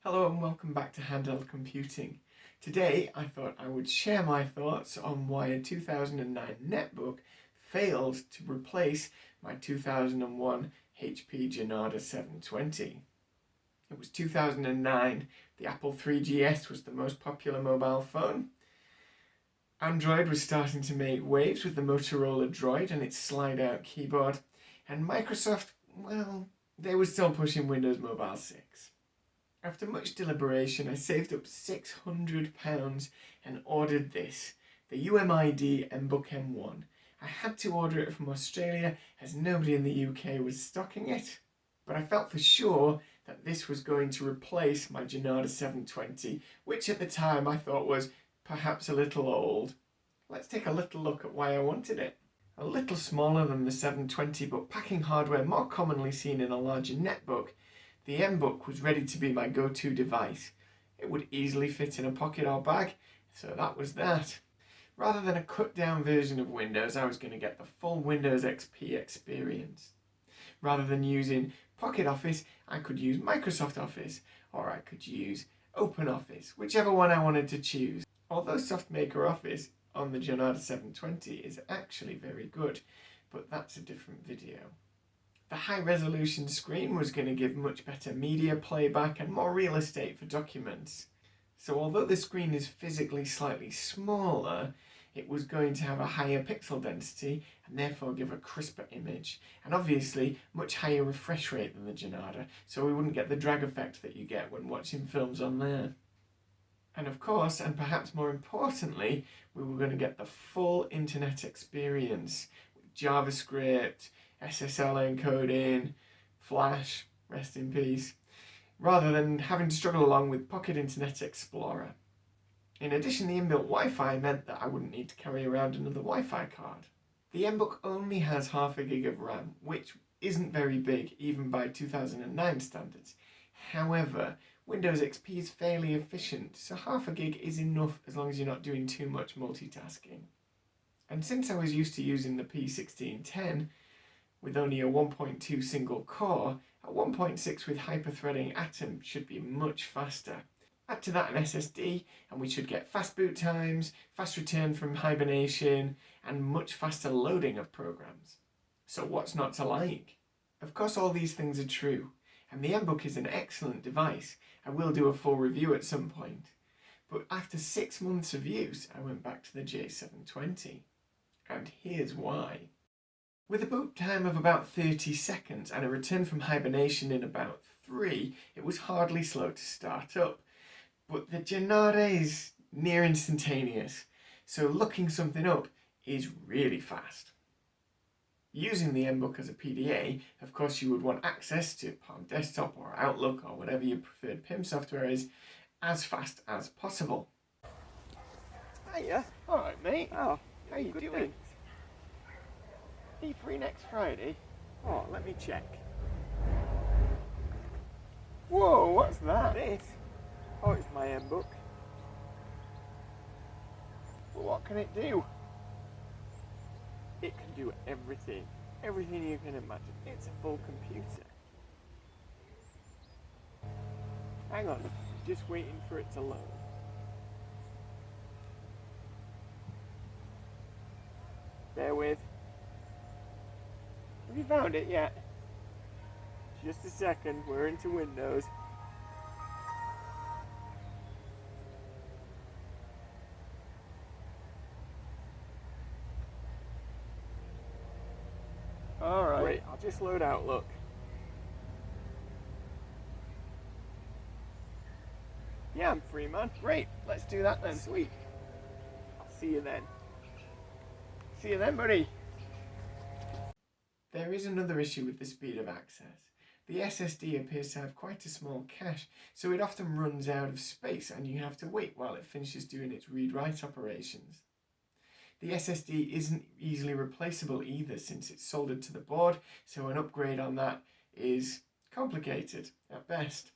Hello and welcome back to Handheld Computing. Today I thought I would share my thoughts on why a 2009 netbook failed to replace my 2001 HP Jornada 720. It was 2009, the Apple IIIGS was the most popular mobile phone. Android was starting to make waves with the Motorola Droid and its slide-out keyboard, and Microsoft, well, they were still pushing Windows Mobile 6. After much deliberation, I saved up £600 and ordered this, the UMID Mbook M1. I had to order it from Australia as nobody in the UK was stocking it, but I felt for sure that this was going to replace my Jornada 720, which at the time I thought was perhaps a little old. Let's take a little look at why I wanted it. A little smaller than the 720, but packing hardware more commonly seen in a larger netbook, the Mbook was ready to be my go-to device. It would easily fit in a pocket or bag, so that was that. Rather than a cut-down version of Windows, I was going to get the full Windows XP experience. Rather than using Pocket Office, I could use Microsoft Office, or I could use OpenOffice, whichever one I wanted to choose. Although SoftMaker Office on the Jornada 720 is actually very good, but that's a different video. The high-resolution screen was going to give much better media playback and more real estate for documents. So although the screen is physically slightly smaller, it was going to have a higher pixel density and therefore give a crisper image, and obviously much higher refresh rate than the Jornada, so we wouldn't get the drag effect that you get when watching films on there. And of course, and perhaps more importantly, we were going to get the full internet experience with JavaScript, SSL encoding, Flash, rest in peace, rather than having to struggle along with Pocket Internet Explorer. In addition, the inbuilt Wi-Fi meant that I wouldn't need to carry around another Wi-Fi card. The Mbook only has half a gig of RAM, which isn't very big even by 2009 standards. However, Windows XP is fairly efficient, so half a gig is enough as long as you're not doing too much multitasking. And since I was used to using the P1610, with only a 1.2 single core, a 1.6 with hyper-threading Atom should be much faster. Add to that an SSD and we should get fast boot times, fast return from hibernation, and much faster loading of programs. So what's not to like? Of course all these things are true, and the Mbook is an excellent device. I will do a full review at some point. But after 6 months of use, I went back to the J720. And here's why. With a boot time of about 30 seconds and a return from hibernation in about 3, it was hardly slow to start up. But the Jornada is near instantaneous, so looking something up is really fast. Using the Mbook as a PDA, of course you would want access to Palm Desktop or Outlook or whatever your preferred PIM software is as fast as possible. Hiya, alright mate. Oh, how you doing? Day. Are you free next Friday? Oh, let me check. Whoa, what's that? This? Oh, it's my Mbook. Well, what can it do? It can do everything. Everything you can imagine. It's a full computer. Hang on, just waiting for it to load. Bear with. Have you found it yet? Just a second, we're into Windows. Alright. Wait, I'll just load Outlook. Yeah, I'm free, man. Great, let's do that then. Sweet. I'll see you then. See you then, buddy. There is another issue with the speed of access. The SSD appears to have quite a small cache, so it often runs out of space and you have to wait while it finishes doing its read-write operations. The SSD isn't easily replaceable either since it's soldered to the board, so an upgrade on that is complicated at best.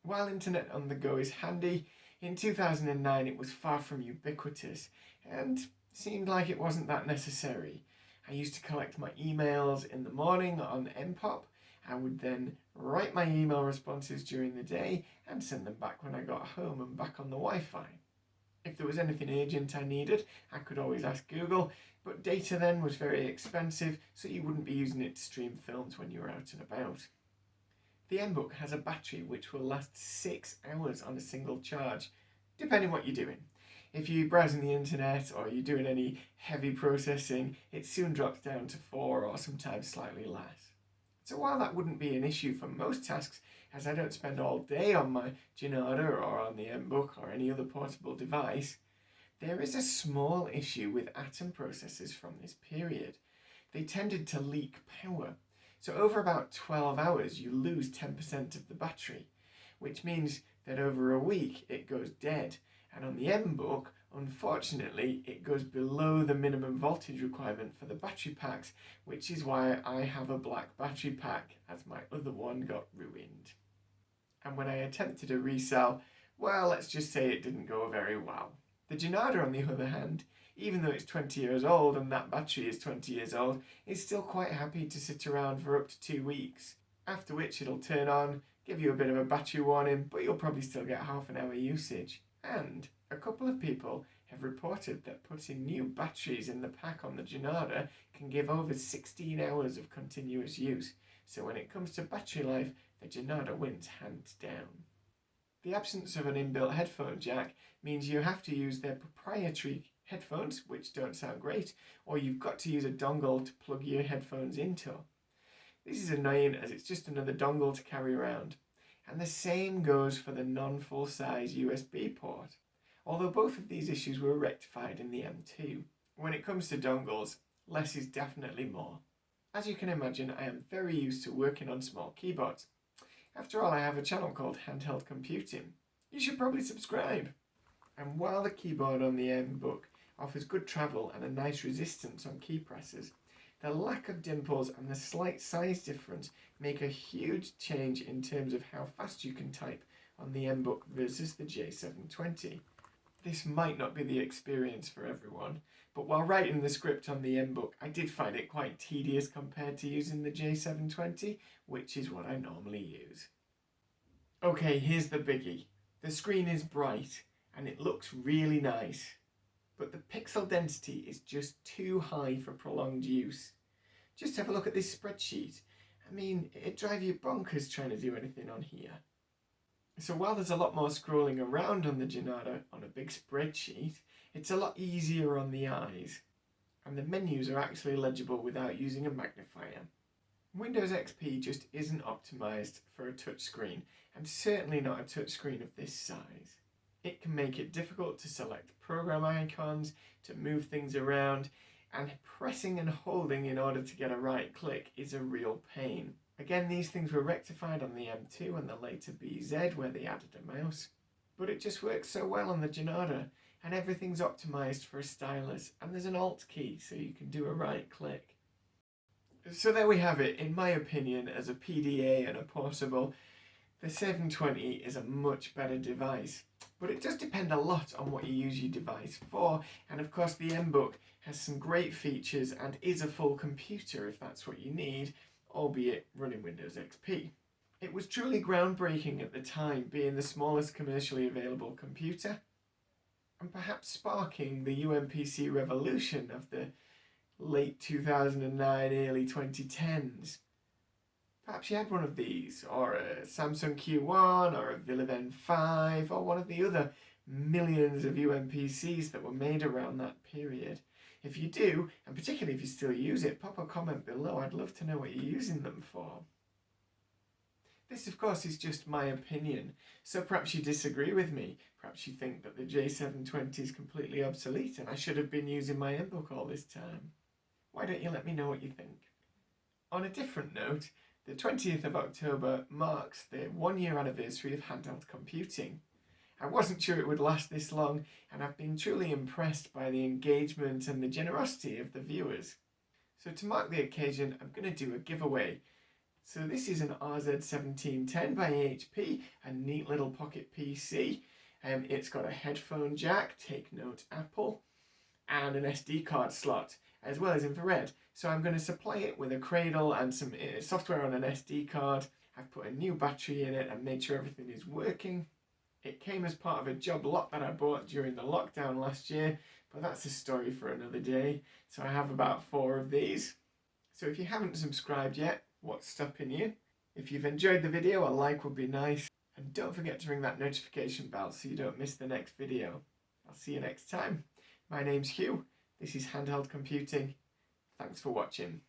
While internet on the go is handy, In 2009 it was far from ubiquitous and seemed like it wasn't that necessary. I used to collect my emails in the morning on Mpop. I would then write my email responses during the day and send them back when I got home and back on the Wi-Fi. If there was anything urgent I needed, I could always ask Google, but data then was very expensive, so you wouldn't be using it to stream films when you were out and about. The Mbook has a battery which will last 6 hours on a single charge, depending what you're doing. If you're browsing the internet or you're doing any heavy processing, it soon drops down to 4 or sometimes slightly less. So while that wouldn't be an issue for most tasks, as I don't spend all day on my Jornada or on the Mbook or any other portable device, there is a small issue with Atom processors from this period. They tended to leak power. So over about 12 hours you lose 10% of the battery, which means that over a week it goes dead. And on the Mbook, unfortunately, it goes below the minimum voltage requirement for the battery packs, which is why I have a black battery pack, as my other one got ruined. And when I attempted a resell, well, let's just say it didn't go very well. The Jornada, on the other hand, even though it's 20 years old and that battery is 20 years old, is still quite happy to sit around for up to 2 weeks, after which it'll turn on, give you a bit of a battery warning, but you'll probably still get half an hour usage. And a couple of people have reported that putting new batteries in the pack on the Jornada can give over 16 hours of continuous use. So when it comes to battery life, the Jornada wins hands down. The absence of an inbuilt headphone jack means you have to use their proprietary headphones, which don't sound great, or you've got to use a dongle to plug your headphones into. This is annoying as it's just another dongle to carry around. And the same goes for the non-full size USB port, although both of these issues were rectified in the M2. When it comes to dongles, less is definitely more. As you can imagine, I am very used to working on small keyboards. After all, I have a channel called Handheld Computing. You should probably subscribe. And while the keyboard on the Mbook offers good travel and a nice resistance on key presses, the lack of dimples and the slight size difference make a huge change in terms of how fast you can type on the Mbook versus the J720. This might not be the experience for everyone, but while writing the script on the Mbook, I did find it quite tedious compared to using the J720, which is what I normally use. Okay, here's the biggie. The screen is bright and it looks really nice, but the pixel density is just too high for prolonged use. Just have a look at this spreadsheet. I mean, it'd drive you bonkers trying to do anything on here. So while there's a lot more scrolling around on the Jornada on a big spreadsheet, it's a lot easier on the eyes, and the menus are actually legible without using a magnifier. Windows XP just isn't optimised for a touchscreen, and certainly not a touchscreen of this size. It can make it difficult to select program icons, to move things around, and pressing and holding in order to get a right click is a real pain. Again, these things were rectified on the M2 and the later BZ where they added a mouse. But it just works so well on the Jornada, and everything's optimised for a stylus, and there's an Alt key so you can do a right click. So there we have it. In my opinion, as a PDA and a portable, the 720 is a much better device. But it does depend a lot on what you use your device for, and of course the Mbook has some great features and is a full computer if that's what you need, albeit running Windows XP. It was truly groundbreaking at the time, being the smallest commercially available computer, and perhaps sparking the UMPC revolution of the late 2009, early 2010s. Perhaps you had one of these, or a Samsung Q1, or a Viliv N5, or one of the other millions of UMPCs that were made around that period. If you do, and particularly if you still use it, pop a comment below. I'd love to know what you're using them for. This, of course, is just my opinion, so perhaps you disagree with me. Perhaps you think that the J720 is completely obsolete and I should have been using my Mbook all this time. Why don't you let me know what you think? On a different note, the 20th of October marks the 1-year anniversary of handheld computing. I wasn't sure it would last this long, and I've been truly impressed by the engagement and the generosity of the viewers. So to mark the occasion, I'm going to do a giveaway. So this is an RZ1710 by HP, a neat little pocket PC. It's got a headphone jack, take note Apple, and an SD card slot, as well as infrared. So I'm going to supply it with a cradle and some software on an SD card. I've put a new battery in it and made sure everything is working. It came as part of a job lot that I bought during the lockdown last year, but that's a story for another day. So I have about 4 of these. So if you haven't subscribed yet, what's stopping you? If you've enjoyed the video, a like would be nice. And don't forget to ring that notification bell so you don't miss the next video. I'll see you next time. My name's Hugh. This is Handheld Computing. Thanks for watching.